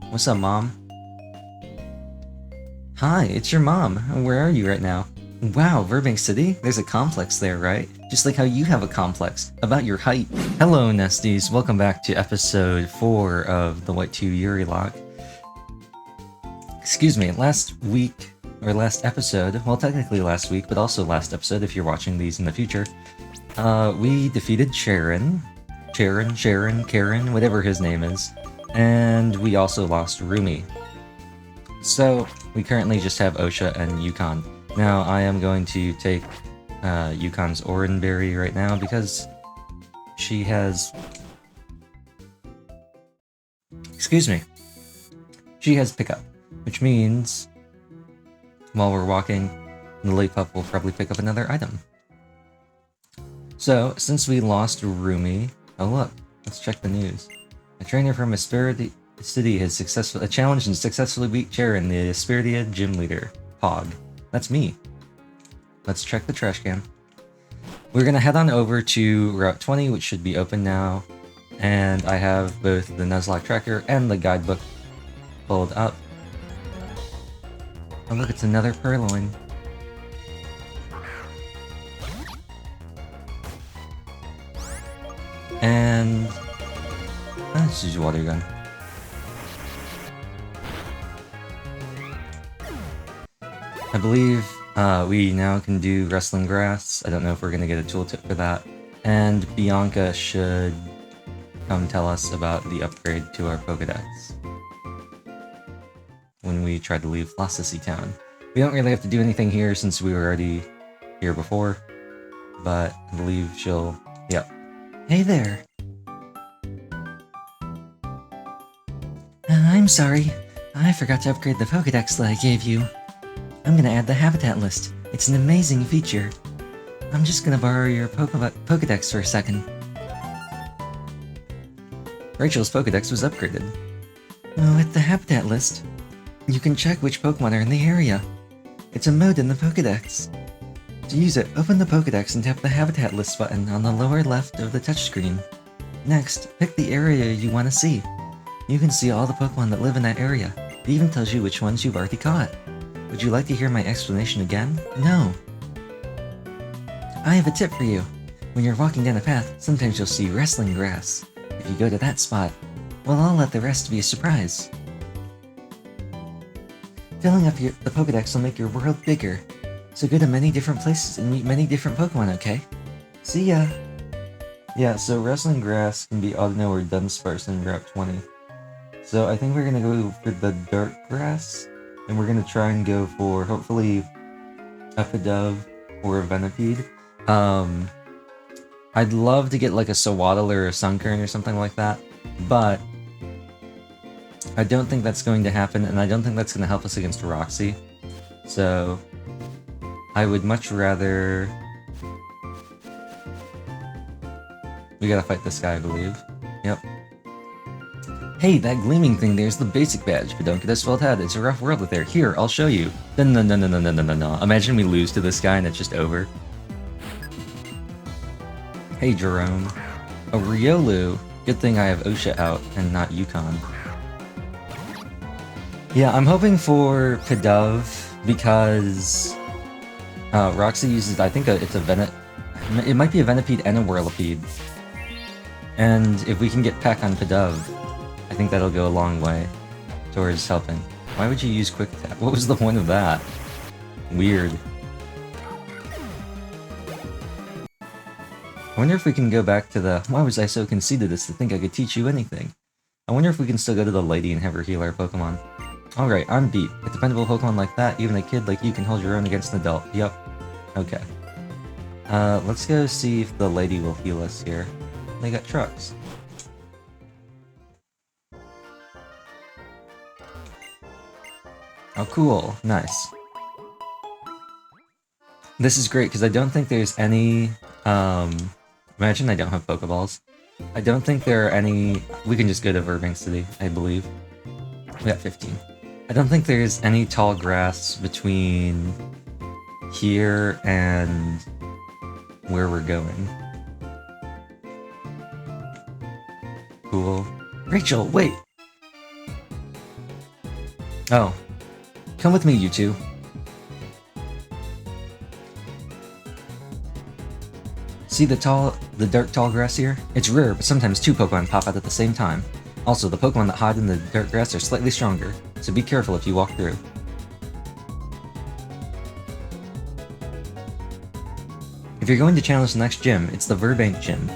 What's up, Mom? Hi, it's your mom. Where are you right now? Wow, Virbank City? There's a complex there, right? Just like how you have a complex about your height. Hello, Nesties. Welcome back to episode 4 of the White 2 Yurilocke. Excuse me, last episode, well, technically last week, but also last episode if you're watching these in the future, we defeated Karen, whatever his name is, and we also lost Rumi. So, we currently just have Osha and Yukon. Now, I am going to take Yukon's Oranberry right now because she has... Excuse me. She has pickup, which means while we're walking, the Late Pup will probably pick up another item. So, since we lost Rumi... Oh look, let's check the news. A trainer from City has challenged and successfully beat Charon, the Asperidia gym leader. Pog. That's me. Let's check the trash can. We're gonna head on over to Route 20, which should be open now. And I have both the Nuzlocke tracker and the guidebook pulled up. Oh look, it's another Purloin. And... let's use water gun. I believe we now can do Wrestling Grass. I don't know if we're going to get a tooltip for that. And Bianca should come tell us about the upgrade to our Pokedex when we try to leave Philosophy Town. We don't really have to do anything here since we were already here before, but I believe she'll... Yep. Hey there! I'm sorry. I forgot to upgrade the Pokedex that I gave you. I'm gonna add the habitat list. It's an amazing feature. I'm just gonna borrow your Pokedex for a second. Rachel's Pokedex was upgraded. With the habitat list, you can check which Pokemon are in the area. It's a mode in the Pokedex. To use it, open the Pokedex and tap the habitat list button on the lower left of the touchscreen. Next, pick the area you want to see. You can see all the Pokemon that live in that area. It even tells you which ones you've already caught. Would you like to hear my explanation again? No. I have a tip for you. When you're walking down a path, sometimes you'll see wrestling grass. If you go to that spot, well, I'll let the rest be a surprise. Filling up the Pokedex will make your world bigger. So go to many different places and meet many different Pokemon, okay? See ya! Yeah, so wrestling grass can be Audino or Dunsparce in Route 20. So I think we're gonna go for the dark grass. And we're gonna try and go for, hopefully, a Pidove or a Venipede. I'd love to get like a Sawaddle or a Sunkern or something like that, but I don't think that's going to happen, and I don't think that's going to help us against Roxy. So, I would much rather... We gotta fight this guy, I believe. Yep. Hey, that gleaming thing there's the basic badge, but don't get a swelled head. It's a rough world out there. Here, I'll show you. No. Imagine we lose to this guy and it's just over. Hey, Jerome. A Riolu. Good thing I have Osha out and not Yukon. Yeah, I'm hoping for Pidove because Roxy uses, I think it's a it might be a Venipede and a Whirlipede. And if we can get Peck on Pidove, I think that'll go a long way towards helping. Why would you use Quick Tap? What was the point of that? Weird. I wonder if we can go back to the why was I so conceited as to think I could teach you anything? I wonder if we can still go to the lady and have her heal our Pokemon. Alright, I'm beat. With dependable Pokemon like that, even a kid like you can hold your own against an adult. Yup. Okay. Let's go see if the lady will heal us here. They got trucks. Oh, cool. Nice. This is great, because I don't think there's any, imagine I don't have Pokeballs. I don't think there are any... We can just go to Virbank City, I believe. We got 15. I don't think there's any tall grass between here and where we're going. Cool. Rachel, wait! Oh. Come with me, you two. See the dark tall grass here? It's rare, but sometimes two Pokemon pop out at the same time. Also, the Pokemon that hide in the dark grass are slightly stronger, so be careful if you walk through. If you're going to challenge the next gym, it's the Virbank gym.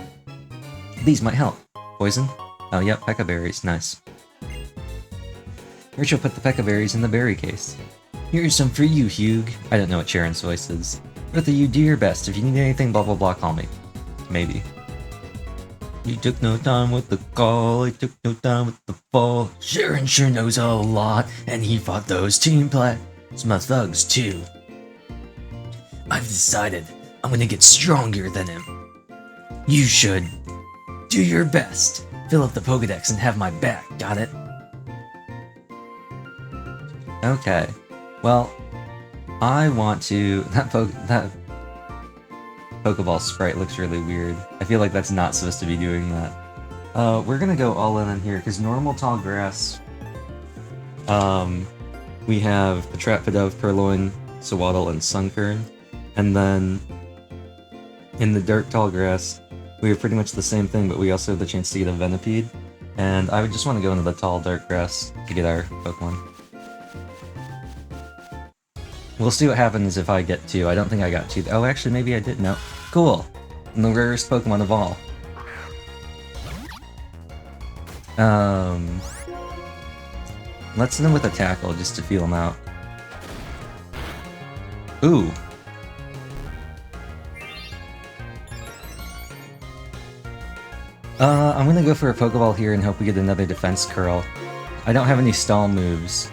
These might help. Poison? Oh yep, Pekka berries, nice. Rachel put the Pekka berries in the berry case. Here's some for you, Hugh. I don't know what Sharon's voice is. Both of you do your best. If you need anything, blah blah blah, call me. Maybe. You took no time with the call, I took no time with the fall. Sharon sure knows a lot, and he fought those team plasma thugs too. I've decided I'm gonna get stronger than him. You should do your best. Fill up the Pokedex and have my back, got it? Okay. Well, I want to... That Pokeball sprite looks really weird. I feel like that's not supposed to be doing that. We're gonna go all in on here, because normal tall grass... we have Patrapidove, Purloin, Sawaddle, and Sunkern. And then... in the dark tall grass, we have pretty much the same thing, but we also have the chance to get a Venipede. And I would just want to go into the tall dark grass to get our Pokemon. We'll see what happens if I get 2. I don't think I got 2. Oh, actually, maybe I did. No. Cool! And the rarest Pokemon of all. Let's hit him with a Tackle just to feel him out. Ooh! I'm gonna go for a Pokeball here and hope we get another Defense Curl. I don't have any stall moves.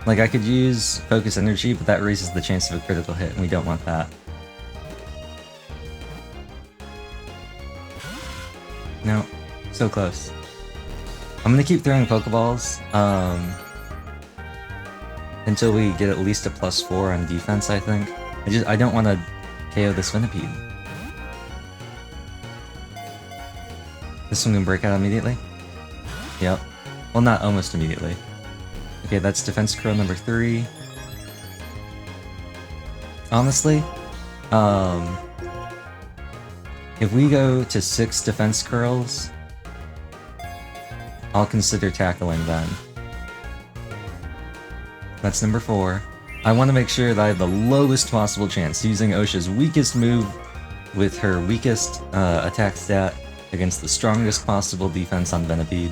Like, I could use Focus Energy, but that raises the chance of a critical hit, and we don't want that. No. So close. I'm gonna keep throwing Pokeballs, until we get at least a +4 on defense, I think. I don't want to KO this Venipede. This one can break out immediately? Yep. Well, not almost immediately. Okay, that's Defense Curl number 3. Honestly, if we go to 6 Defense Curls, I'll consider tackling then. That's number 4. I want to make sure that I have the lowest possible chance, using Osha's weakest move with her weakest attack stat against the strongest possible defense on Venipede.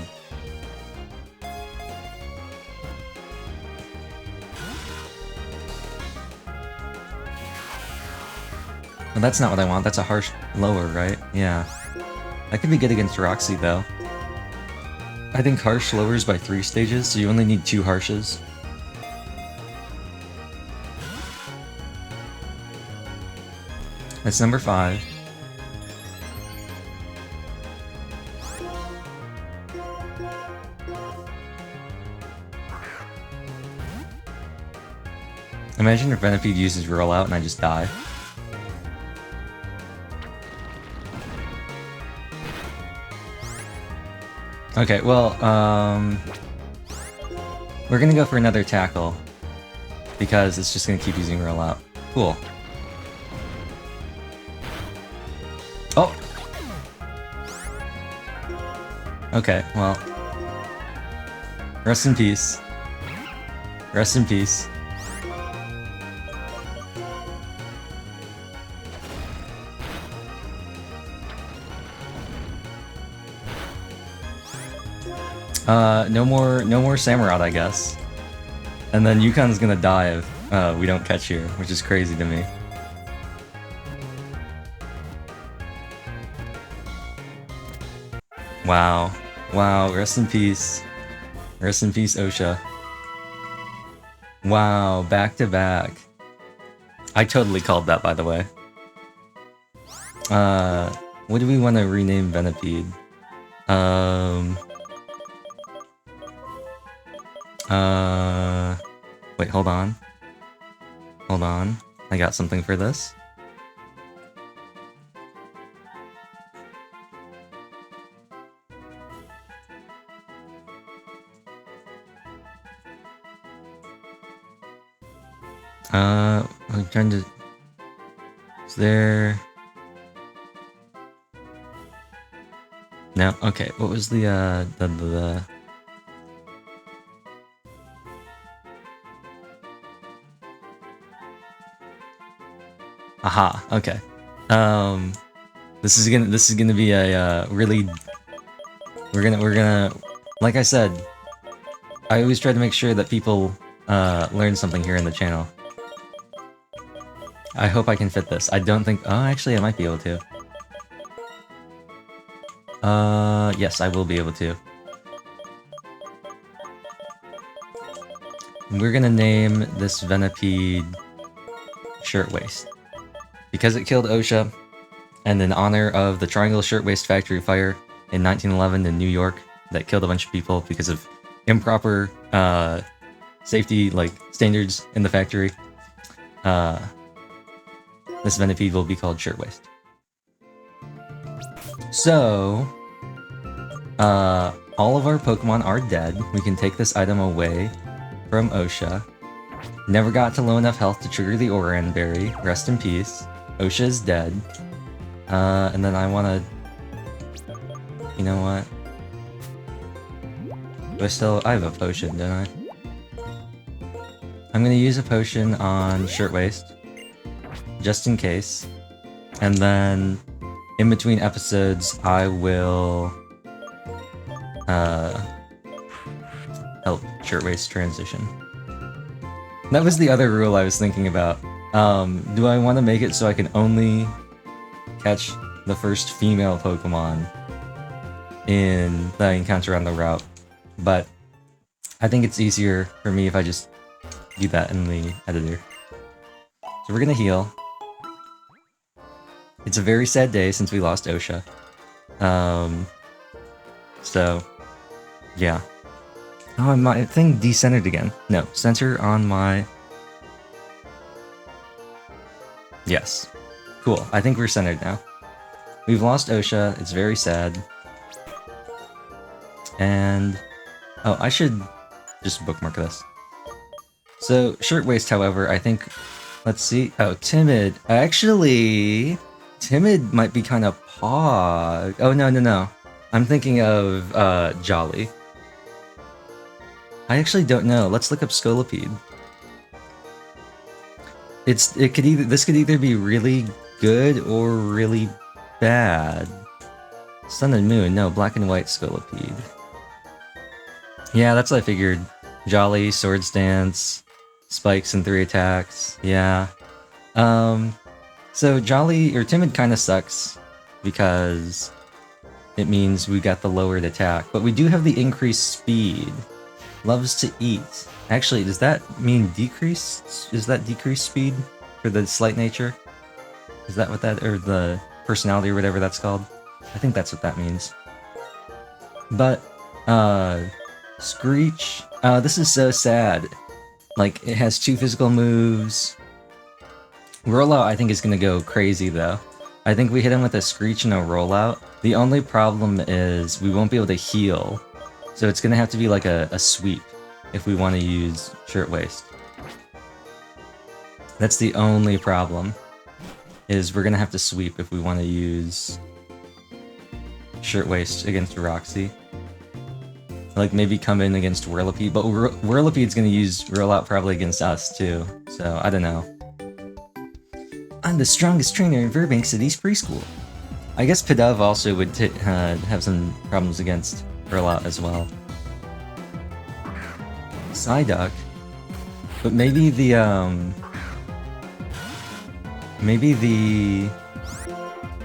Well, that's not what I want, that's a harsh lower, right? Yeah. That could be good against Roxy, though. I think harsh lowers by 3 stages, so you only need 2 harshes. That's number 5. Imagine if Venipede uses Rollout and I just die. Okay, well, we're gonna go for another Tackle, because it's just gonna keep using Rollout. Cool. Oh! Okay, well. Rest in peace. Rest in peace. No more Samurott, I guess. And then Yukon's gonna die if we don't catch here, which is crazy to me. Wow. Wow, rest in peace. Rest in peace, Osha. Wow, back to back. I totally called that, by the way. What do we want to rename Venipede? Wait, hold on. Hold on. I got something for this. I'm trying to... Is there... No? Okay, what was the... Aha, okay. This is gonna be a, really... We're gonna... Like I said, I always try to make sure that people, learn something here in the channel. I hope I can fit this. I don't think... Oh, actually, I might be able to. Yes, I will be able to. We're gonna name this Venipede Shirtwaist. Because it killed OSHA, and in honor of the Triangle Shirtwaist Factory fire in 1911 in New York that killed a bunch of people because of improper, safety, like, standards in the factory, this Venipede will be called Shirtwaist. So, all of our Pokemon are dead. We can take this item away from OSHA. Never got to low enough health to trigger the Oran Berry. Rest in peace. OSHA is dead. And then I wanna... You know what? I have a potion, don't I? I'm gonna use a potion on Shirtwaist. Just in case. And then... in between episodes, I will... help Shirtwaist transition. That was the other rule I was thinking about. Do I want to make it so I can only catch the first female Pokemon that I encounter on the route? But I think it's easier for me if I just do that in the editor. So we're gonna heal. It's a very sad day since we lost OSHA. So, yeah. Oh, my thing decentered again. No, center on my... Yes. Cool, I think we're centered now. We've lost OSHA, it's very sad. And... oh, I should just bookmark this. So, Shirtwaist, however, I think... let's see... oh, Timid. Actually... Timid might be kind of Pog. Oh, no. I'm thinking of, Jolly. I actually don't know. Let's look up Scolipede. This could either be really good or really bad. Sun and Moon, no, Black and White Scolipede. Yeah, that's what I figured. Jolly, Swords Dance, Spikes and 3 attacks. Yeah. So Jolly, or Timid kinda sucks, because it means we got the lowered attack, but we do have the increased speed. Loves to eat. Actually, does that mean decreased? Is that decreased speed for the slight nature? Is that what that, or the personality or whatever that's called? I think that's what that means. But, Screech, this is so sad. Like, it has 2 physical moves. Rollout, I think, is gonna go crazy, though. I think we hit him with a Screech and a Rollout. The only problem is we won't be able to heal. So it's gonna have to be like a sweep if we want to use Shirtwaist. That's the only problem, is we're gonna have to sweep if we want to use Shirtwaist against Roxy. Like, maybe come in against Whirlipede, but Whirlipede's gonna use Rollout probably against us, too. So, I don't know. I'm the strongest trainer in Virbank City's preschool. I guess Pidove also would have some problems against Rollout as well. Psyduck? But maybe the,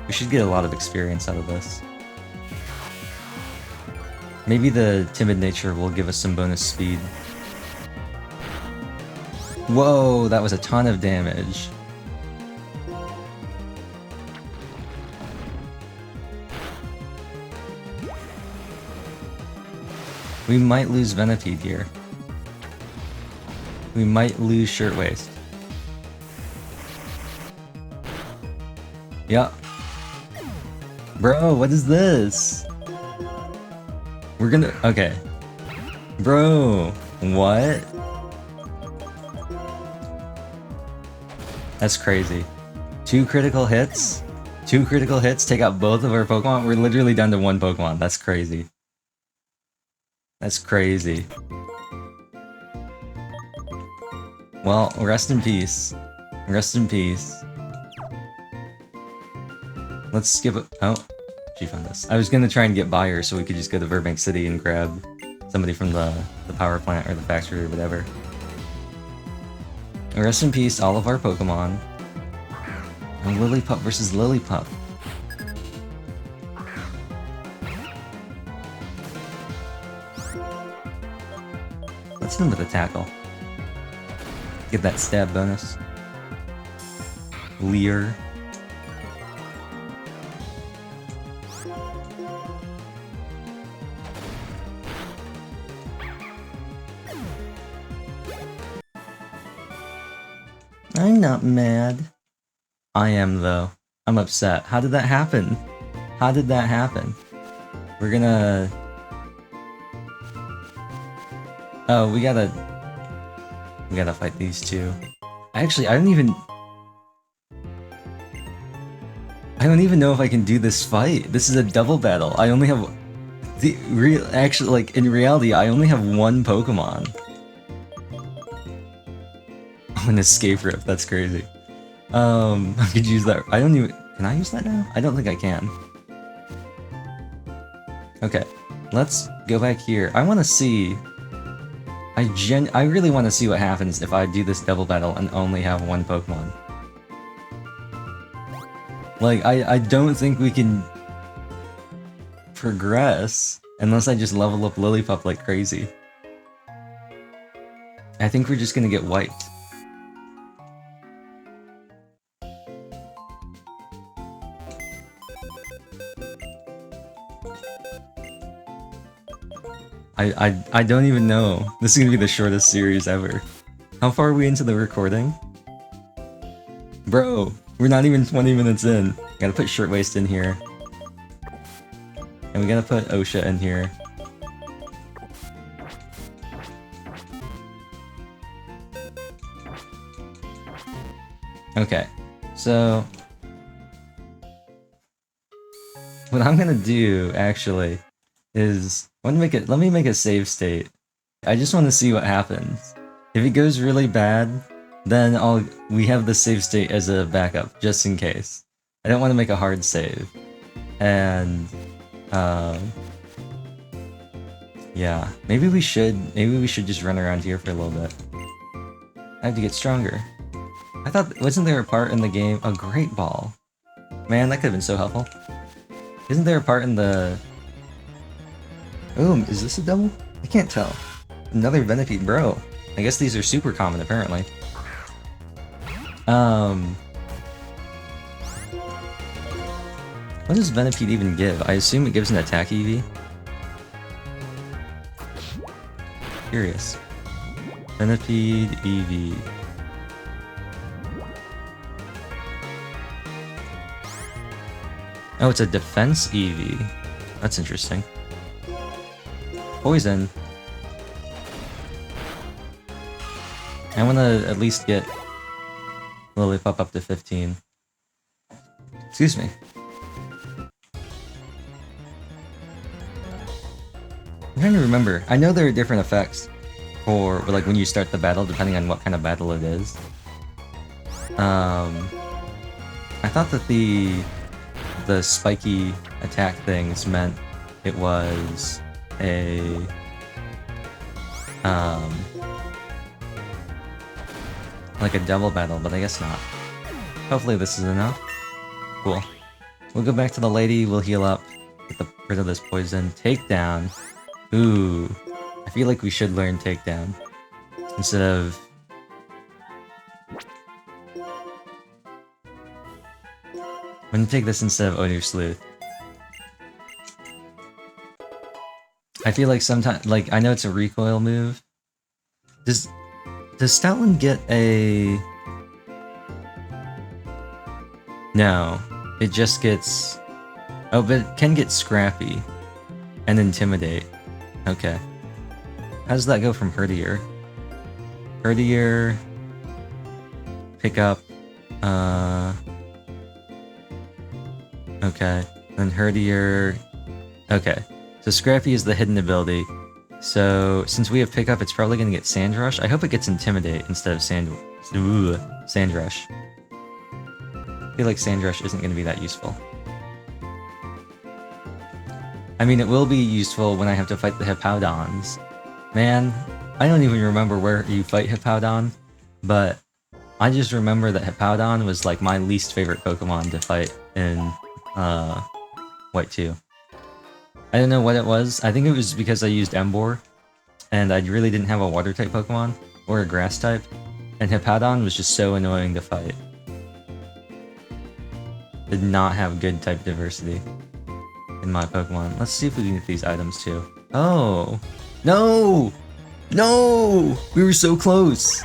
we should get a lot of experience out of this. Maybe the Timid nature will give us some bonus speed. Whoa, that was a ton of damage. We might lose Venipede here. We might lose Shirtwaist. Yup. Bro, what is this? We're gonna... okay. Bro, what? That's crazy. 2 critical hits? 2 critical hits take out both of our Pokemon? We're literally down to 1 Pokemon. That's crazy. That's crazy. Well, rest in peace. Rest in peace. Let's skip it. Oh, she found us. I was gonna try and get by her so we could just go to Virbank City and grab somebody from the power plant or the factory or whatever. Rest in peace, all of our Pokemon. And Lillipup versus Lillipup. Let's hit him with a tackle. Get that stab bonus. Leer. I'm not mad. I am, though. I'm upset. How did that happen? How did that happen? We're gonna... Oh, we gotta fight these two. Actually, I don't even know if I can do this fight. This is a double battle. I only have... Actually, like, in reality, I only have 1 Pokemon. Oh, an escape rip. That's crazy. I could use that. I don't even... Can I use that now? I don't think I can. Okay. Let's go back here. I want to see... I really want to see what happens if I do this double battle and only have 1 Pokemon. Like, I don't think we can progress unless I just level up Lillipup like crazy. I think we're just gonna get wiped. I don't even know. This is gonna be the shortest series ever. How far are we into the recording? Bro, we're not even 20 minutes in. Gotta put Shirtwaist in here. And we gotta put Osha in here. Okay, so... What I'm gonna do, actually, is... Let me make a save state. I just want to see what happens. If it goes really bad, then we have the save state as a backup, just in case. I don't want to make a hard save. And yeah, maybe we should just run around here for a little bit. I have to get stronger. I thought, wasn't there a part in the game? A Great Ball. Man, that could have been so helpful. Isn't there a part in the... Oh, is this a double? I can't tell. Another Venipede, bro. I guess these are super common, apparently. What does Venipede even give? I assume it gives an attack EV? Curious. Venipede EV. Oh, it's a defense EV. That's interesting. Poison. I want to at least get Lillipup up to 15. Excuse me. I'm trying to remember. I know there are different effects for like when you start the battle, depending on what kind of battle it is. I thought that the spiky attack things meant it was a like a double battle, but I guess not. Hopefully this is enough. Cool. We'll go back to the lady, we'll heal up, get rid of this poison. Takedown. Ooh. I feel like we should learn Takedown. Instead of... I'm gonna take this instead of Odor Sleuth. I feel like sometimes, like, I know it's a recoil move. Does Stoutland get a... No. It just gets... Oh, but it can get Scrappy. And Intimidate. Okay. How does that go from Herdier? Herdier... Pick up... Okay. Then Herdier... Okay. So Scrappy is the hidden ability. So, since we have Pickup, it's probably gonna get Sand Rush. I hope it gets Intimidate instead of Sand Rush. I feel like Sand Rush isn't gonna be that useful. I mean, it will be useful when I have to fight the Hippowdons. Man, I don't even remember where you fight Hippowdon, but I just remember that Hippowdon was like my least favorite Pokemon to fight in White 2. I don't know what it was. I think it was because I used Emboar, and I really didn't have a Water-type Pokemon, or a Grass-type, and Hippowdon was just so annoying to fight. Did not have good type diversity in my Pokemon. Let's see if we can get these items too. Oh! No! No! We were so close!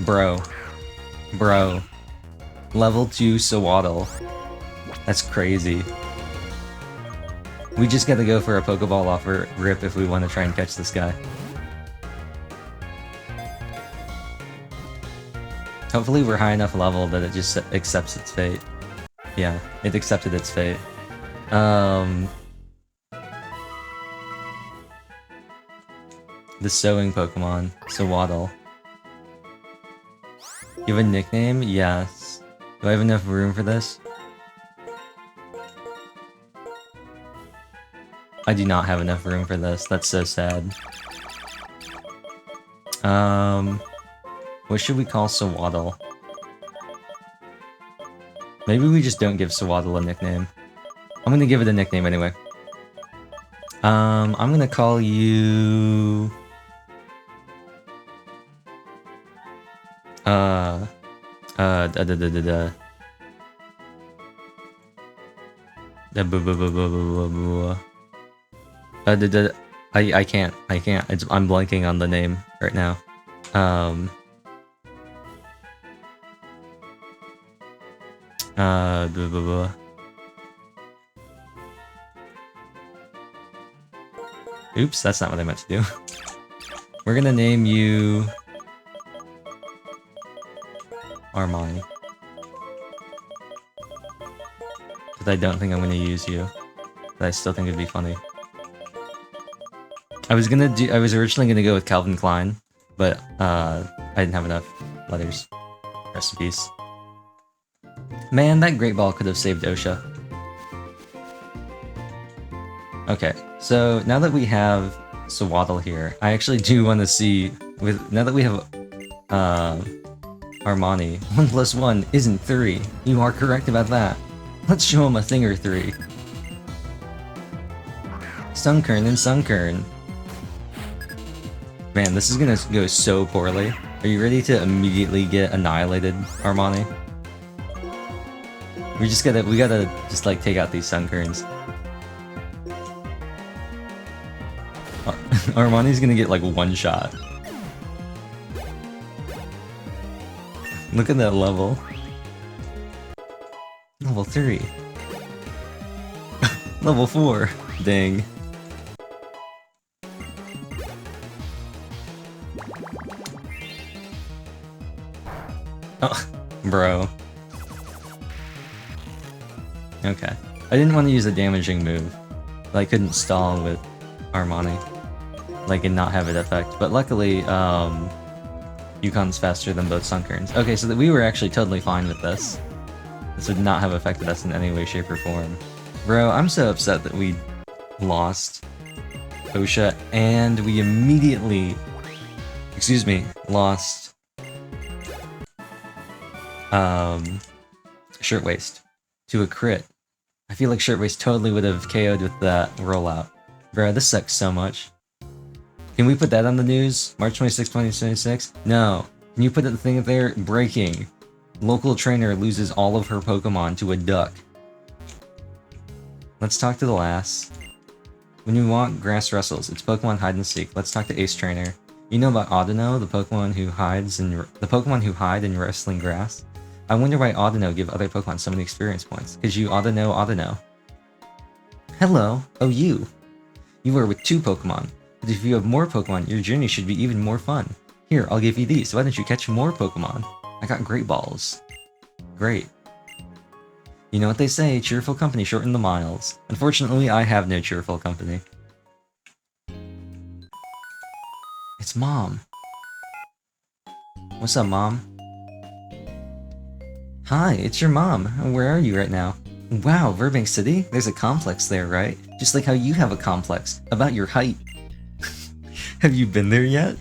Bro. Bro. Level 2 Sawaddle. That's crazy. We just gotta go for a Pokeball off rip if we want to try and catch this guy. Hopefully we're high enough level that it just accepts its fate. Yeah, it accepted its fate. The sewing Pokemon, Sawaddle. You have a nickname? Yes. Do I have enough room for this? I do not have enough room for this. That's so sad. What should we call Sawaddle? Maybe we just don't give Sawaddle a nickname. I'm gonna give it a nickname anyway. I'm gonna call you... I can't. I'm blanking on the name right now. Oops, that's not what I meant to do. We're gonna name you... Armani. Because I don't think I'm gonna use you. But I still think it'd be funny. I was originally gonna go with Calvin Klein, but I didn't have enough letters. Rest in peace. Man, that Great Ball could have saved Osha. Okay, so now that we have Sawaddle here, I actually do want to see, now that we have Armani, 1 plus 1 isn't 3. You are correct about that. Let's show him a thing or 3. Sunkern and Sunkern. Man, this is gonna go so poorly. Are you ready to immediately get annihilated, Armani? We gotta just like take out these Sunkerns. Armani's gonna get like 1 shot. Look at that level. Level 3. Level 4. Dang. Oh, bro. Okay. I didn't want to use a damaging move, but I couldn't stall with Armani. Like, and not have it affect. But luckily, Yukon's faster than both Sunkerns. Okay, so that we were actually totally fine with this. This would not have affected us in any way, shape, or form. Bro, I'm so upset that we lost Osha, and we immediately... Excuse me, lost... Shirtwaist to a crit. I feel like Shirtwaist totally would have KO'd with that rollout. Bro, this sucks so much. Can we put that on the news? March 26, 2026? No. Can you put the thing up there? Breaking. Local trainer loses all of her Pokemon to a duck. Let's talk to the lass. When you want grass wrestles, it's Pokemon hide and seek. Let's talk to Ace Trainer. You know about Audino, the Pokemon who hide in wrestling grass? I wonder why Audino give other Pokemon so many experience points. Cause you Audino. Hello. Oh, you. You are with 2 Pokemon. But if you have more Pokemon, your journey should be even more fun. Here, I'll give you these. Why don't you catch more Pokemon? I got great balls. Great. You know what they say, cheerful company shorten the miles. Unfortunately, I have no cheerful company. It's Mom. What's up, Mom? Hi, it's your mom. Where are you right now? Wow, Virbank City? There's a complex there, right? Just like how you have a complex about your height. Have you been there yet?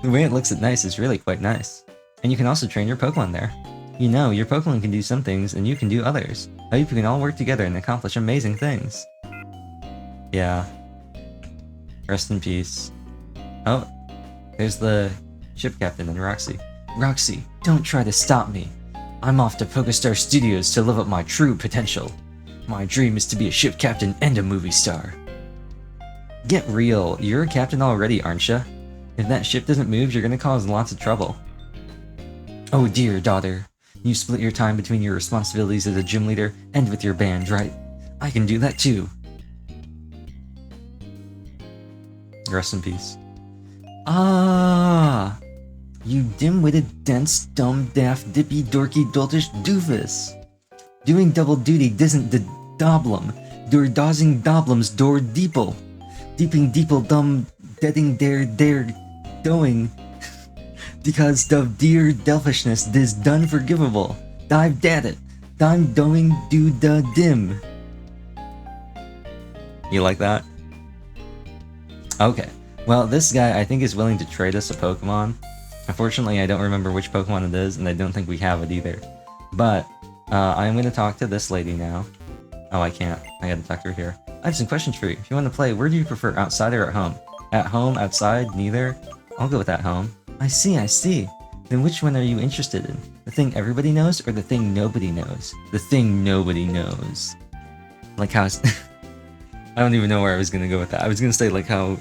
The way it looks at night is really quite nice. And you can also train your Pokemon there. You know, your Pokemon can do some things and you can do others. I hope you can all work together and accomplish amazing things. Yeah. Rest in peace. Oh, there's the ship captain and Roxy. Roxy, don't try to stop me. I'm off to Pokestar Studios to live up my true potential. My dream is to be a ship captain and a movie star. Get real, you're a captain already, aren't ya? If that ship doesn't move, you're gonna cause lots of trouble. Oh dear, daughter. You split your time between your responsibilities as a gym leader and with your band, right? I can do that too. Rest in peace. Ah! You dim-witted, dense, dumb, daft, dippy, dorky, doltish doofus! Doing double duty disn't the doblum. Door dozing doblums door deeple. Deeping deeple dumb deading dare doing. Because of dear delfishness dis done forgivable. Dive dat it. Dime doing do da dim. You like that? Okay. Well, this guy I think is willing to trade us a Pokemon. Unfortunately, I don't remember which Pokemon it is, and I don't think we have it either. But, I'm gonna talk to this lady now. Oh, I can't. I gotta talk to her here. I have some questions for you. If you want to play, where do you prefer, outside or at home? At home, outside, neither? I'll go with at home. I see, I see. Then which one are you interested in? The thing everybody knows, or the thing nobody knows? The thing nobody knows. Like how... I don't even know where I was gonna go with that. I was gonna say, like, how...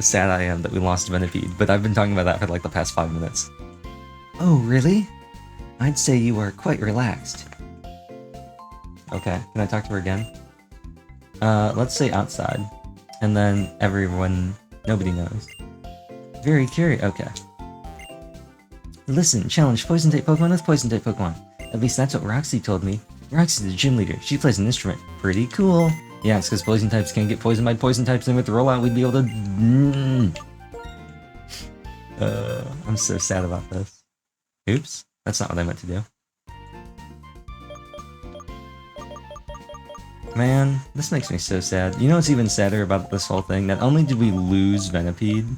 sad I am that we lost Venipede, but I've been talking about that for like the past 5 minutes. Oh, really? I'd say you are quite relaxed. Okay, can I talk to her again? Let's say outside. And then everyone... nobody knows. Very curious, okay. Listen, challenge poison-type Pokemon with poison-type Pokemon. At least that's what Roxy told me. Roxy's the gym leader. She plays an instrument. Pretty cool. Yeah, it's because poison types can't get poisoned by poison types, and with the rollout we'd be able to... I'm so sad about this. Oops, that's not what I meant to do. Man, this makes me so sad. You know what's even sadder about this whole thing? Not only did we lose Venipede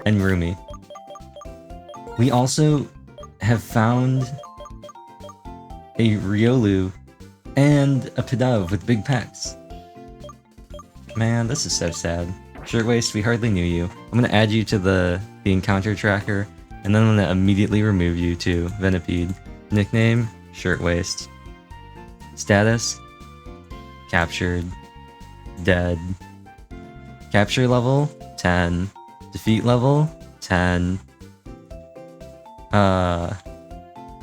and Rumi, we also have found a Riolu and a Pidove with big pecs. Man, this is so sad. Shirtwaist, we hardly knew you. I'm gonna add you to the encounter tracker, and then I'm gonna immediately remove you too. Venipede. Nickname, Shirtwaist. Status, captured. Dead. Capture level, 10. Defeat level, 10.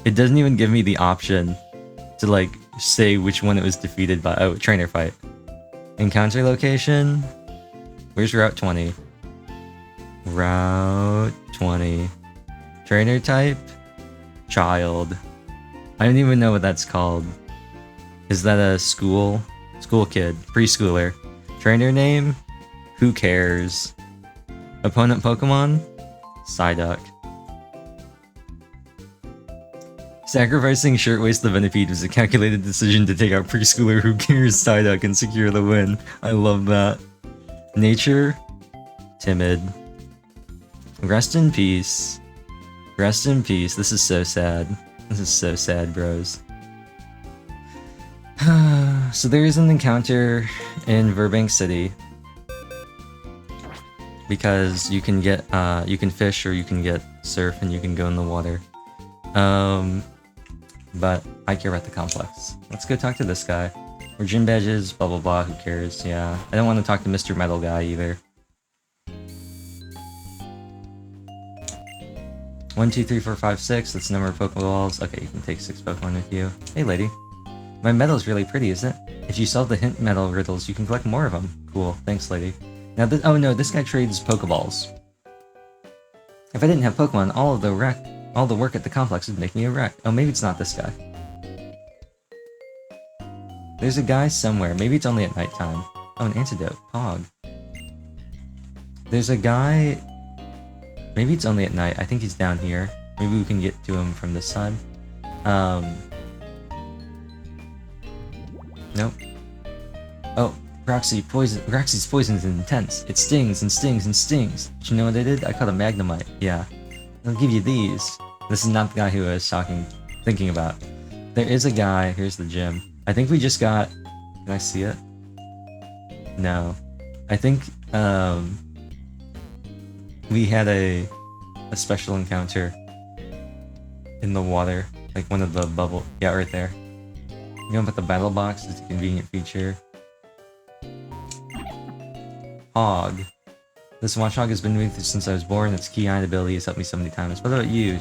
It doesn't even give me the option to, like, say which one it was defeated by. Oh, trainer fight. Encounter location? Where's Route 20? Route 20. Trainer type? Child. I don't even know what that's called. Is that a school? School kid. Preschooler. Trainer name? Who cares? Opponent Pokemon? Psyduck. Sacrificing Shirtwaist the Venipede was a calculated decision to take out preschooler Who Cares Psyduck and secure the win. I love that. Nature? Timid. Rest in peace. Rest in peace. This is so sad. This is so sad, bros. So there is an encounter in Virbank City. Because you can get, you can fish or you can get surf and you can go in the water. But I care about the complex. Let's go talk to this guy. We're gym badges, blah blah blah, who cares, yeah. I don't want to talk to Mr. Metal Guy either. 1, 2, 3, 4, 5, 6, that's the number of Pokeballs. Okay, you can take 6 Pokemon with you. Hey lady. My medal's really pretty, isn't it? If you solve the hint medal riddles, you can collect more of them. Cool, thanks lady. Now oh no, this guy trades Pokeballs. If I didn't have Pokemon, all of the All the work at the complex would make me a wreck. Oh, maybe it's not this guy. There's a guy somewhere. Maybe it's only at nighttime. Oh, an antidote. Pog. There's a guy... Maybe it's only at night. I think he's down here. Maybe we can get to him from this side. Nope. Oh, Roxy's poison is intense. It stings and stings and stings. Did you know what I did? I caught a Magnemite. Yeah. I'll give you these. This is not the guy who I was thinking about. There is a guy. Here's the gym. I think we just got... Can I see it? No. I think, we had a special encounter in the water. Like one of the bubble... Yeah, right there. You know, but the battle box is a convenient feature. Hog. This watchdog has been with me since I was born. Its key-eyed ability has helped me so many times. What about you?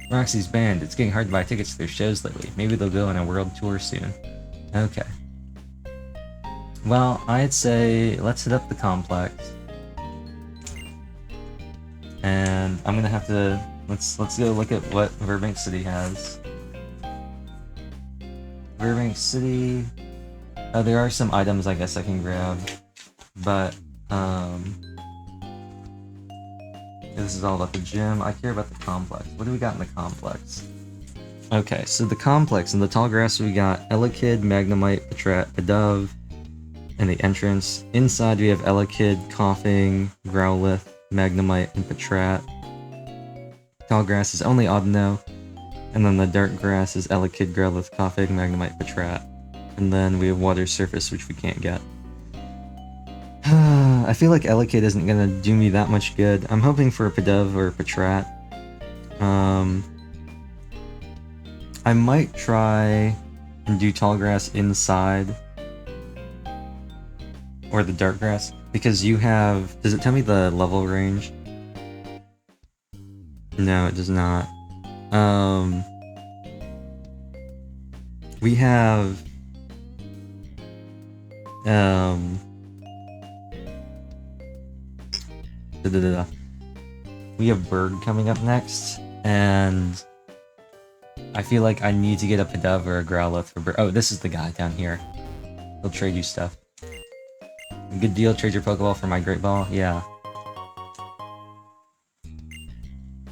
Roxy's band. It's getting hard to buy tickets to their shows lately. Maybe they'll go on a world tour soon. Okay. Well, I'd say let's hit up the complex. And I'm gonna have to... Let's go look at what Virbank City has. Virbank City... there are some items I guess I can grab. But, this is all about the gym. I care about the complex. What do we got in the complex? Okay, so the complex, in the tall grass we got Elekid, Magnemite, Pidove, and the entrance. Inside we have Elekid, Coughing, Growlithe, Magnemite, and Patrat. Tall grass is only Audino, and then the dark grass is Elekid, Growlithe, Coughing, Magnemite, Patrat. And then we have water surface, which we can't get. I feel like Elekid isn't gonna do me that much good. I'm hoping for a Pidove or a Patrat. I might try and do tall grass inside. Or the dark grass. Because you have... Does it tell me the level range? No, it does not. We have... We have Bird coming up next, and I feel like I need to get a Pidove or a Growlithe for Bird. Oh, this is the guy down here. He'll trade you stuff. Good deal, trade your Pokeball for my Great Ball? Yeah.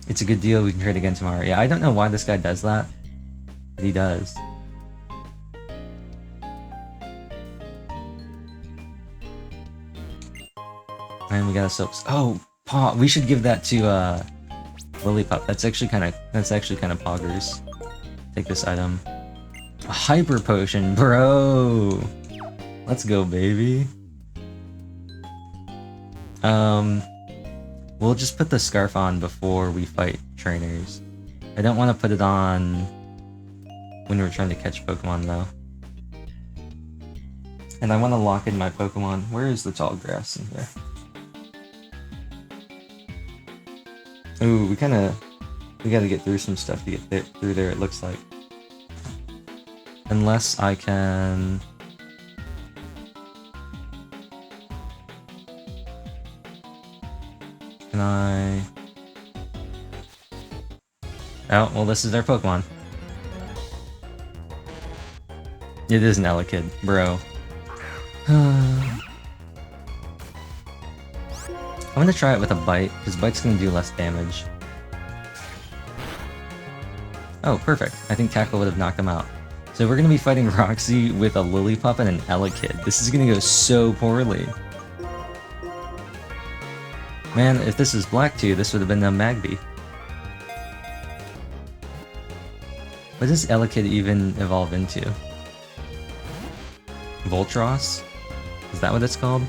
It's a good deal, we can trade again tomorrow. Yeah, I don't know why this guy does that, but he does. And we got a Soaps. Oh, Paw. We should give that to Lillipup. That's actually kind of poggers. Take this item. A Hyper Potion, bro. Let's go, baby. We'll just put the scarf on before we fight trainers. I don't want to put it on when we're trying to catch Pokemon, though. And I want to lock in my Pokemon. Where is the tall grass in here? Ooh, we gotta get through some stuff to get through there, it looks like. Unless I can... Can I... Oh, well this is our Pokemon. It is an Elekid, bro. I'm gonna try it with a Bite, because Bite's gonna do less damage. Oh, perfect. I think Tackle would have knocked him out. So we're gonna be fighting Roxy with a Lillipup and an Elekid. This is gonna go so poorly. Man, if this is Black 2, this would have been a Magby. What does Elekid even evolve into? Voltros? Is that what it's called?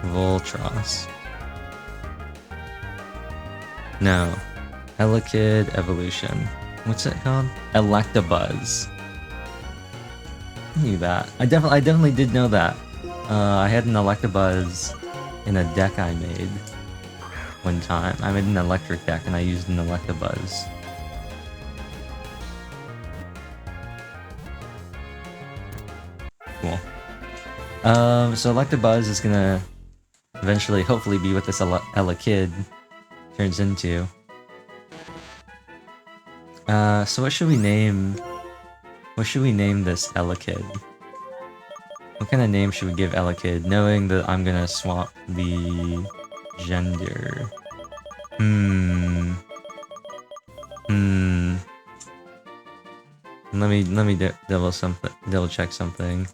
Voltros. No. Elekid Evolution. What's it called? Electabuzz. I knew that. I definitely did know that. I had an Electabuzz in a deck I made one time. I made an electric deck and I used an Electabuzz. Cool. So Electabuzz is gonna eventually, hopefully, be what this Elekid turns into. So what should we name... What should we name this Elekid? What kind of name should we give Elekid, knowing that I'm gonna swap the gender? Let me double check something.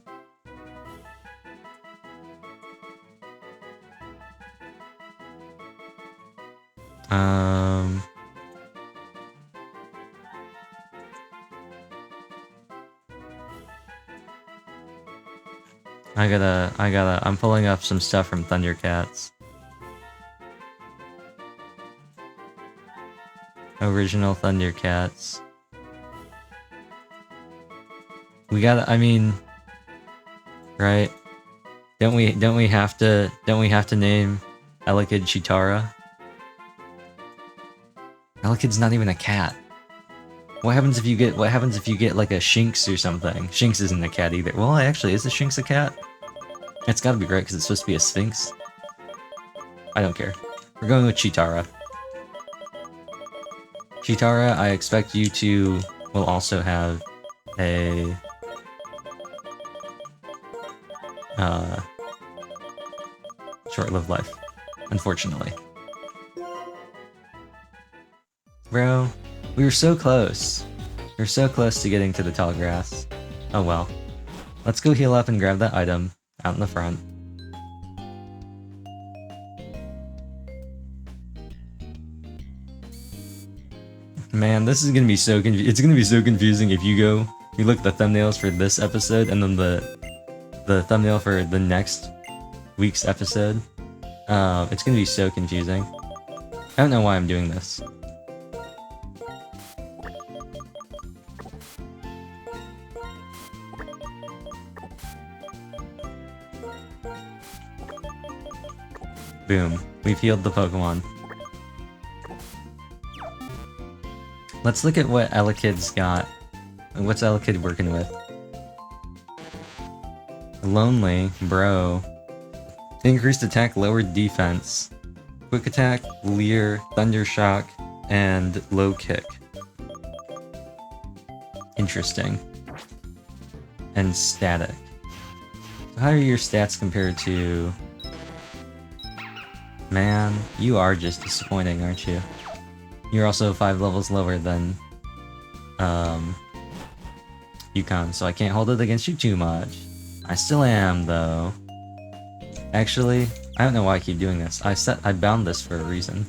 I'm pulling up some stuff from Thundercats. Original Thundercats. We gotta, I mean, right? Don't we have to name Elekid Chitara? Elekid's not even a cat. What happens if you get like a Shinx or something? Shinx isn't a cat either. Well, actually, is the Shinx a cat? It's gotta be right, because it's supposed to be a Sphinx. I don't care. We're going with Chitara. Chitara, I expect you to will also have a short-lived life, unfortunately. Bro, we were so close. We were so close to getting to the tall grass. Oh well. Let's go heal up and grab that item out in the front. Man, this is gonna be so it's gonna be so confusing if you look at the thumbnails for this episode and then the thumbnail for the next week's episode. It's gonna be so confusing. I don't know why I'm doing this. Boom. We've healed the Pokemon. Let's look at what Elekid's got. What's Elekid working with? Lonely, bro. Increased attack, lowered defense. Quick attack, Leer, Thunder Shock, and low kick. Interesting. And static. So how are your stats compared to... Man, you are just disappointing, aren't you? You're also 5 levels lower than Yukon, so I can't hold it against you too much. I still am, though. Actually, I don't know why I keep doing this. I bound this for a reason.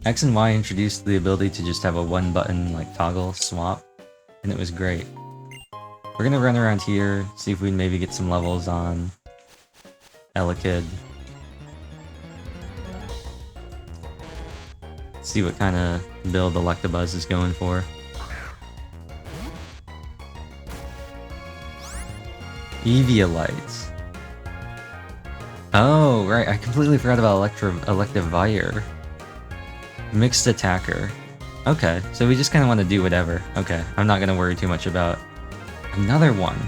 X and Y introduced the ability to just have a one-button like toggle swap, and it was great. We're gonna run around here, see if we can maybe get some levels on Elekid. See what kind of build Electabuzz is going for. Eviolite. Oh, right, I completely forgot about Electivire. Mixed attacker. Okay, so we just kind of want to do whatever. Okay, I'm not gonna worry too much about another one.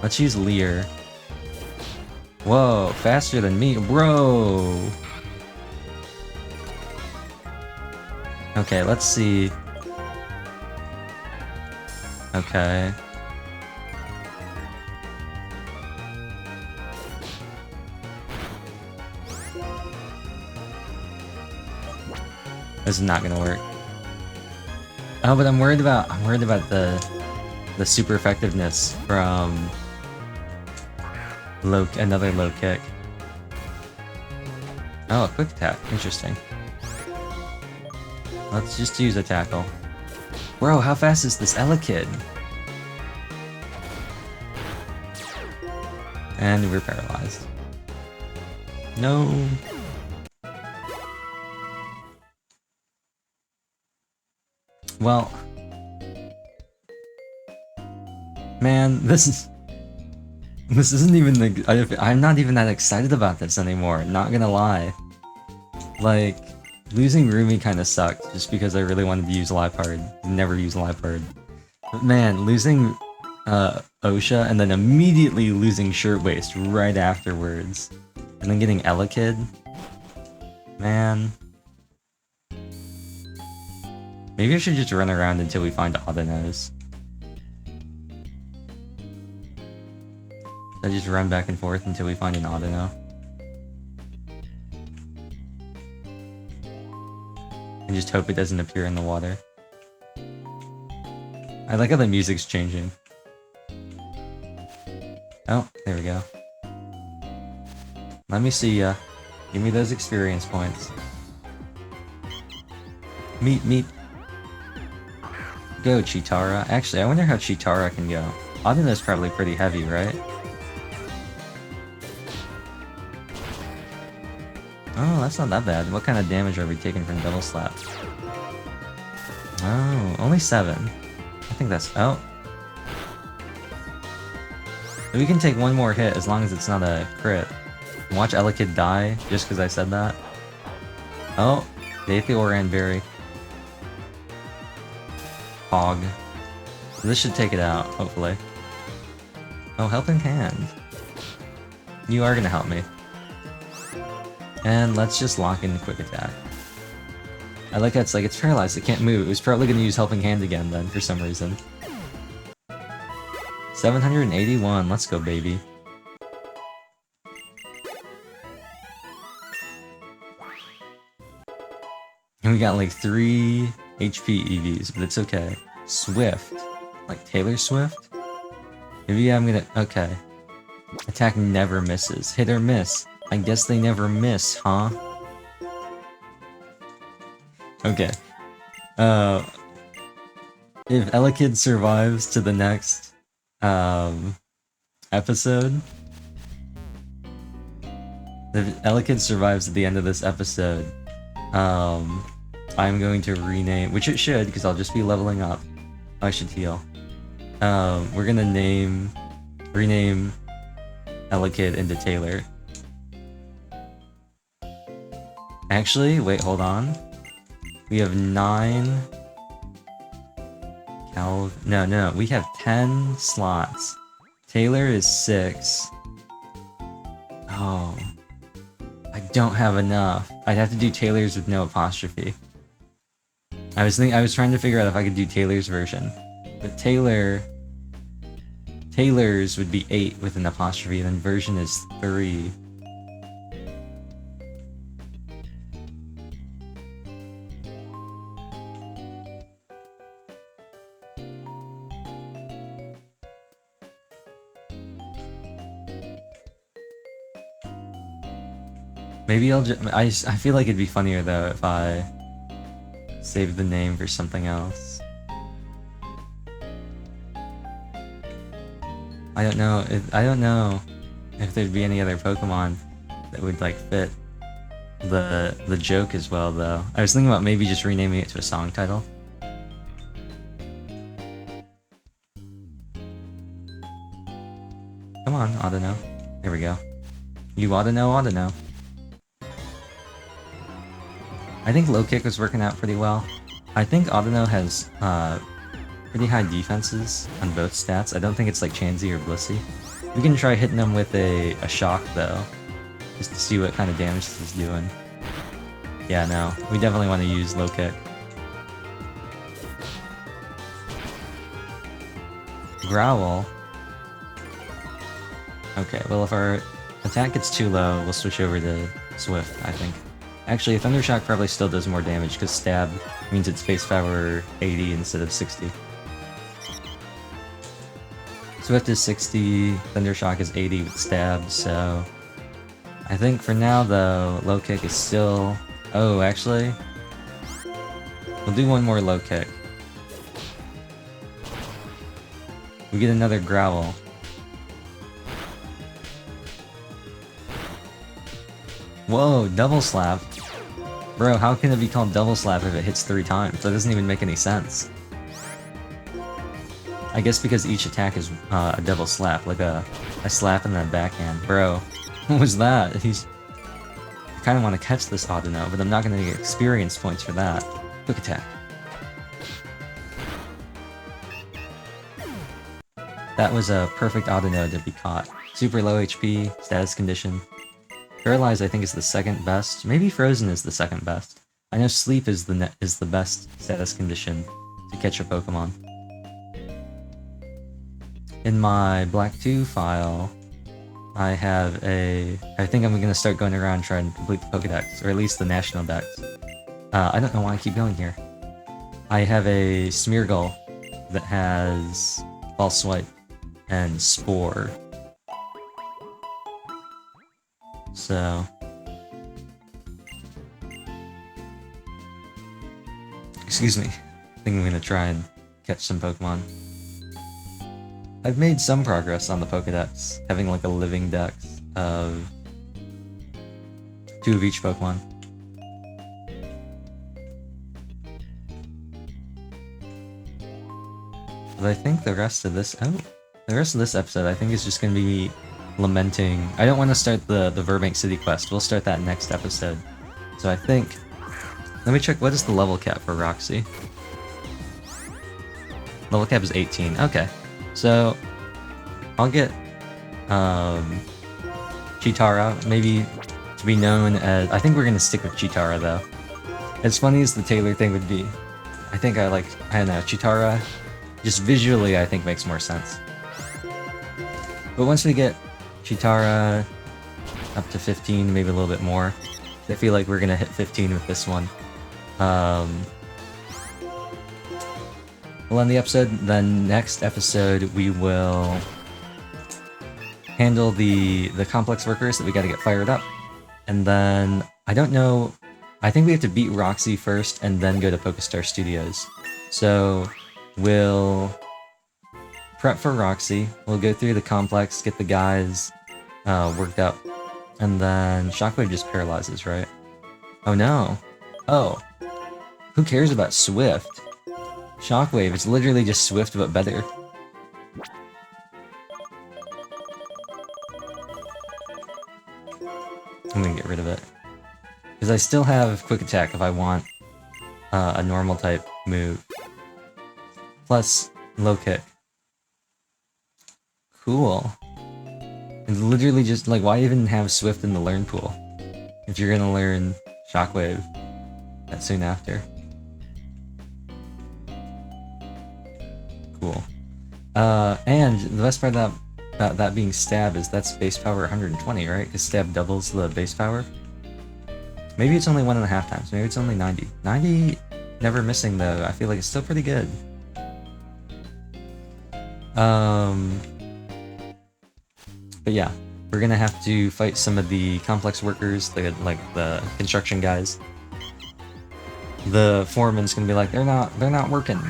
Let's use Leer. Whoa, faster than me, bro! Okay, let's see. Okay. This is not gonna work. Oh, but I'm worried about the super effectiveness from another low kick. Oh, a quick attack. Interesting. Let's just use a tackle. Bro, how fast is this Elekid? And we're paralyzed. No. Well, man, this isn't even I'm not even that excited about this anymore, not gonna lie. Like, losing Rumi kinda sucked, just because I really wanted to use Liepard. Never use Liepard. But man, losing Osha, and then immediately losing Shirtwaist right afterwards. And then getting Elekid. Man. Maybe I should just run around until we find Audinose. I just run back and forth until we find an Audino. And just hope it doesn't appear in the water. I like how the music's changing. Oh, there we go. Let me see ya. Give me those experience points. Meet. Go, Chitara. Actually, I wonder how Chitara can go. Audino's probably pretty heavy, right? Oh, that's not that bad. What kind of damage are we taking from Double Slap? Oh, only 7. I think that's... oh. We can take one more hit as long as it's not a crit. Watch Elekid die just because I said that. Oh, Daethioran Berry. Hog. This should take it out, hopefully. Oh, Helping Hand. You are gonna help me. And let's just lock in the Quick Attack. I like how it's like, it's paralyzed, it can't move. It was probably gonna use Helping Hand again then, for some reason. 781, let's go, baby. And we got like 3 HP EVs, but it's okay. Swift. Like Taylor Swift? Maybe I'm gonna... okay. Attack never misses. Hit or miss. I guess they never miss, huh? Okay. If Elekid survives to the next episode... if Elekid survives at the end of this episode, I'm going to rename... which it should, because I'll just be leveling up. I should heal. We're gonna rename Elekid into Taylor. Actually, wait, hold on. We have 9... No, we have 10 slots. Taylor is 6. Oh. I don't have enough. I'd have to do Taylor's with no apostrophe. I was trying to figure out if I could do Taylor's version. But Taylor's would be 8 with an apostrophe, and then version is 3. Maybe I'll just... I feel like it'd be funnier though if I save the name for something else. I don't know if there'd be any other Pokemon that would like fit the joke as well though. I was thinking about maybe just renaming it to a song title. Come on, Audino. There we go. You oughta know. I think low kick was working out pretty well. I think Audino has pretty high defenses on both stats. I don't think it's like Chansey or Blissey. We can try hitting him with a shock though, just to see what kind of damage this is doing. Yeah, no, we definitely want to use low kick. Growl. Okay, well if our attack gets too low, we'll switch over to Swift, I think. Actually, Thundershock probably still does more damage, because Stab means it's base power 80 instead of 60. Swift is 60, Thundershock is 80 with Stab, so... I think for now, though, Low Kick is still... oh, actually... we'll do one more Low Kick. We get another Growl. Whoa, Double Slap. Bro, how can it be called Double Slap if it hits 3 times? That doesn't even make any sense. I guess because each attack is a double slap, like a slap and then a backhand. Bro, what was that? I kind of want to catch this Audino, but I'm not going to get experience points for that. Quick attack. That was a perfect auto node to be caught. Super low HP, status condition. Paralyzed I think is the second best. Maybe Frozen is the second best. I know Sleep is the best status condition to catch a Pokemon. In my Black 2 file, I have a... I think I'm gonna start going around trying to complete the Pokedex, or at least the National Dex. I don't know why I keep going here. I have a Smeargle that has False Swipe and Spore. So... Excuse me. I think I'm gonna try and catch some Pokemon. I've made some progress on the Pokedex, having like a living dex of 2 of each Pokemon. But I think the rest of this episode I think is just gonna be lamenting. I don't want to start the Virbank City quest. We'll start that next episode. So I think, let me check what is the level cap for Roxy. Level cap is 18. Okay. So, I'll get, Chitara, maybe to be known as... I think we're gonna stick with Chitara, though. As funny as the Taylor thing would be, I think I don't know, Chitara, just visually I think makes more sense. But once we get Chitara up to 15, maybe a little bit more, I feel like we're gonna hit 15 with this one. We'll end the episode. Then next episode we will handle the complex workers that we gotta get fired up. And then, I don't know, I think we have to beat Roxy first and then go to Pokestar Studios. So, we'll prep for Roxy, we'll go through the complex, get the guys worked up, and then Shockwave just paralyzes, right? Oh no. Oh. Who cares about Swift? Shockwave, it's literally just Swift but better. I'm gonna get rid of it. Because I still have Quick Attack if I want a normal type move. Plus, Low Kick. Cool. It's literally just, like, why even have Swift in the learn pool? If you're gonna learn Shockwave that soon after. Cool. And the best part about that being Stab is that's base power 120, right? Because Stab doubles the base power. Maybe it's only 1.5 times. Maybe it's only 90. 90, never missing though. I feel like it's still pretty good. But yeah, we're gonna have to fight some of the complex workers, like the construction guys. The foreman's gonna be like, they're not working.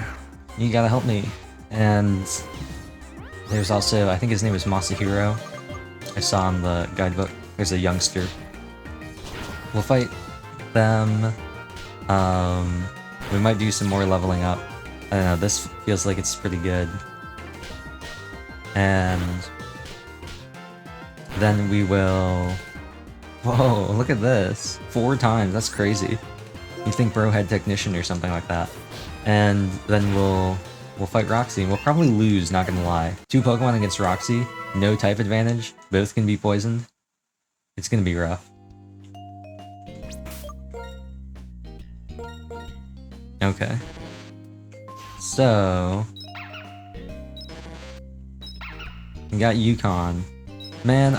You gotta help me. And there's also, I think his name is Masahiro. I saw in the guidebook. There's a youngster. We'll fight them. We might do some more leveling up. I don't know, this feels like it's pretty good. And then we will... Whoa, look at this. 4 times, that's crazy. You'd think Bro had Technician or something like that. And then we'll fight Roxy, and we'll probably lose, not gonna lie. 2 Pokemon against Roxy, no type advantage, both can be poisoned. It's gonna be rough. Okay. So... we got Yukon. Man,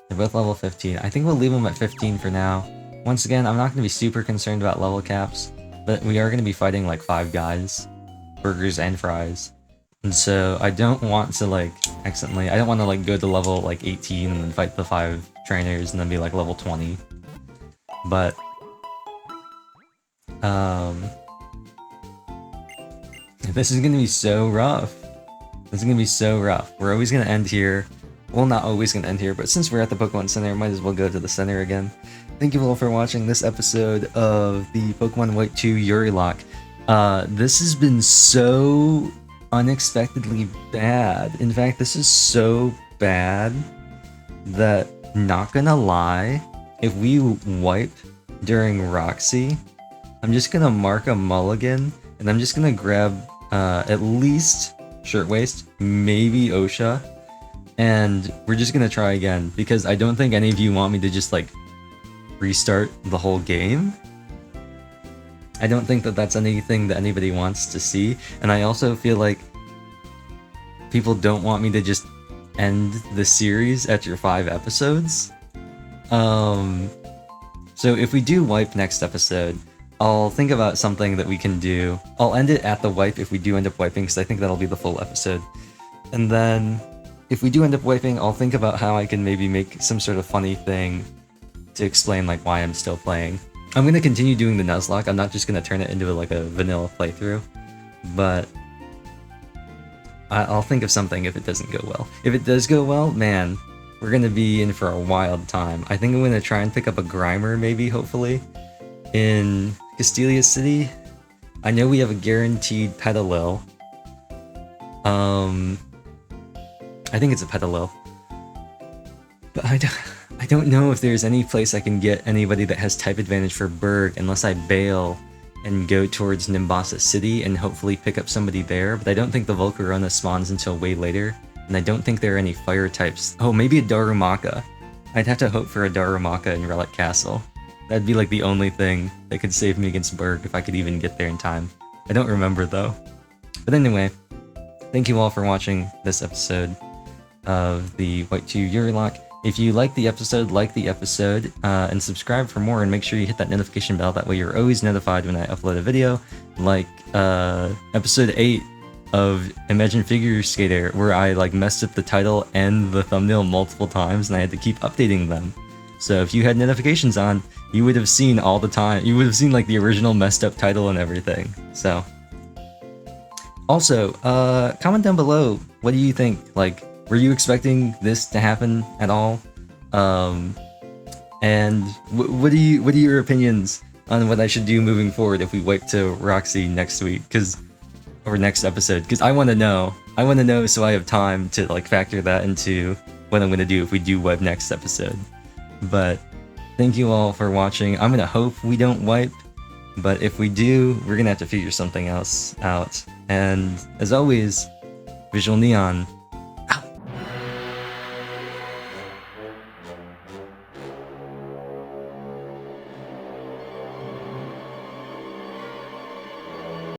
they're both level 15. I think we'll leave them at 15 for now. Once again, I'm not going to be super concerned about level caps, but we are going to be fighting like 5 guys. Burgers and fries. And so I don't want to like accidentally, I don't want to like go to level like 18 and then fight the 5 trainers and then be like level 20. But, this is going to be so rough. This is going to be so rough. We're always going to end here. Well, not always going to end here, but since we're at the Pokemon Center, might as well go to the center again. Thank you all for watching this episode of the Pokemon White 2 Yurilocke. This has been so unexpectedly bad. In fact, this is so bad that, not gonna lie, if we wipe during Roxy, I'm just gonna mark a mulligan, and I'm just gonna grab at least Shirtwaist, maybe Osha, and we're just gonna try again because I don't think any of you want me to just like restart the whole game. I don't think that that's anything that anybody wants to see, and I also feel like people don't want me to just end the series at your 5 episodes. So if we do wipe next episode, I'll think about something that we can do. I'll end it at the wipe if we do end up wiping, because I think that'll be the full episode. And then if we do end up wiping, I'll think about how I can maybe make some sort of funny thing to explain like why I'm still playing. I'm gonna continue doing the Nuzlocke. I'm not just gonna turn it into like a vanilla playthrough, but I'll think of something if it doesn't go well. If it does go well, man, we're gonna be in for a wild time. I think I'm gonna try and pick up a Grimer, maybe, hopefully, in Castelia City. I know we have a guaranteed Petalil. I think it's a Petalil. But I don't know if there's any place I can get anybody that has type advantage for Berg unless I bail and go towards Nimbasa City and hopefully pick up somebody there, but I don't think the Volcarona spawns until way later, and I don't think there are any fire types. Oh, maybe a Darumaka. I'd have to hope for a Darumaka in Relic Castle. That'd be like the only thing that could save me against Berg if I could even get there in time. I don't remember though. But anyway, thank you all for watching this episode of the White 2 Yurilocke. If you like the episode, and subscribe for more, and make sure you hit that notification bell, that way you're always notified when I upload a video, like episode 8 of Imagine Figure Skater, where I like messed up the title and the thumbnail multiple times, and I had to keep updating them. So if you had notifications on, you would have seen all the time, you would have seen like the original messed up title and everything, so. Also, comment down below, what do you think, like, were you expecting this to happen at all? And what are your opinions on what I should do moving forward if we wipe to Roxy next week? Or next episode? Because I want to know. I want to know so I have time to like factor that into what I'm going to do if we do wipe next episode. But thank you all for watching. I'm going to hope we don't wipe. But if we do, we're going to have to figure something else out. And as always, Visual Neon.